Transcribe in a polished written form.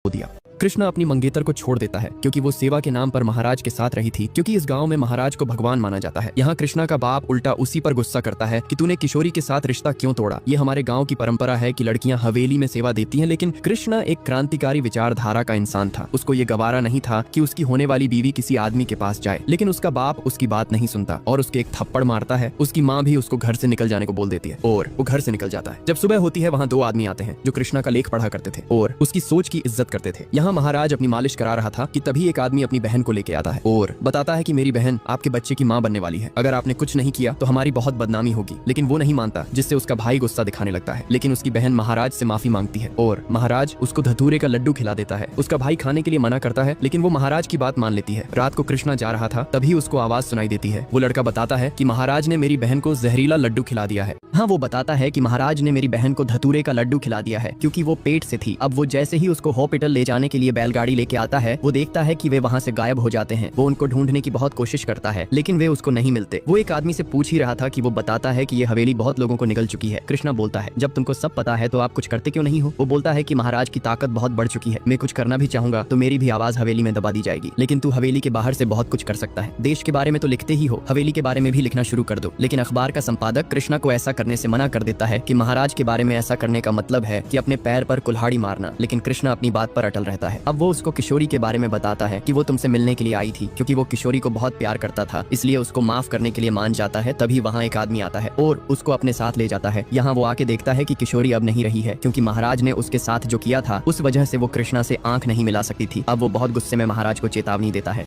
दिया। कृष्णा अपनी मंगेतर को छोड़ देता है क्योंकि वो सेवा के नाम पर महाराज के साथ रही थी, क्योंकि इस गांव में महाराज को भगवान माना जाता है। यहाँ कृष्णा का बाप उल्टा उसी पर गुस्सा करता है कि तूने किशोरी के साथ रिश्ता क्यों तोड़ा। ये हमारे गांव की परंपरा है कि लड़कियां हवेली में सेवा देती हैं। लेकिन कृष्णा एक क्रांतिकारी विचारधारा का इंसान था। उसको ये गवारा नहीं था कि उसकी होने वाली बीवी किसी आदमी के पास जाए, लेकिन उसका बाप उसकी बात नहीं सुनता और उसके एक थप्पड़ मारता है। उसकी माँ भी उसको घर से निकल जाने को बोल देती है और वो घर से निकल जाता है। जब सुबह होती है, वहाँ दो आदमी आते हैं जो कृष्णा का लेख पढ़ा करते थे और उसकी सोच की इज्जत करते थे। यहाँ महाराज अपनी मालिश करा रहा था कि तभी एक आदमी अपनी बहन को लेके आता है और बताता है कि मेरी बहन आपके बच्चे की माँ बनने वाली है। अगर आपने कुछ नहीं किया तो हमारी बहुत बदनामी होगी। लेकिन वो नहीं मानता, जिससे उसका भाई गुस्सा दिखाने लगता है। लेकिन उसकी बहन महाराज से माफी मांगती है और महाराज उसको धतूरे का लड्डू खिला देता है। उसका भाई खाने के लिए मना करता है, लेकिन वो महाराज की बात मान लेती है। रात को कृष्णा जा रहा था, तभी उसको आवाज सुनाई देती है। वो लड़का बताता है कि महाराज ने मेरी बहन को जहरीला लड्डू खिला दिया है। हाँ, वो बताता है कि महाराज ने मेरी बहन को धतूरे का लड्डू खिला दिया है क्योंकि वो पेट से थी। अब वो जैसे ही उसको हॉस्पिटल ले जाने के लिए बैलगाड़ी लेके आता है, वो देखता है कि वे वहाँ से गायब हो जाते हैं। वो उनको ढूंढने की बहुत कोशिश करता है, लेकिन वे उसको नहीं मिलते। वो एक आदमी से पूछ ही रहा था कि वो बताता है कि ये हवेली बहुत लोगों को निगल चुकी है। कृष्णा बोलता है, जब तुमको सब पता है तो आप कुछ करते क्यों नहीं हो। वो बोलता है कि महाराज की ताकत बहुत बढ़ चुकी है। मैं कुछ करना भी चाहूंगा तो मेरी भी आवाज हवेली में दबा दी जाएगी, लेकिन तू हवेली के बाहर से बहुत कुछ कर सकता है। देश के बारे में तो लिखते ही हो, हवेली के बारे में भी लिखना शुरू कर दो। लेकिन अखबार का संपादक कृष्णा को ऐसा करने से मना कर देता है कि महाराज के बारे में ऐसा करने का मतलब है कि अपने पैर पर कुल्हाड़ी मारना। लेकिन कृष्णा अपनी बात पर अटल रहता है। अब वो उसको किशोरी के बारे में बताता है कि वो तुमसे मिलने के लिए आई थी क्योंकि वो किशोरी को बहुत प्यार करता था, इसलिए उसको माफ करने के लिए मान जाता है। तभी वहाँ एक आदमी आता है और उसको अपने साथ ले जाता है। यहाँ वो आके देखता है कि किशोरी अब नहीं रही है क्योंकि महाराज ने उसके साथ जो किया था उस वजह से वो कृष्णा से आंख नहीं मिला सकती थी। अब वो बहुत गुस्से में महाराज को चेतावनी देता है।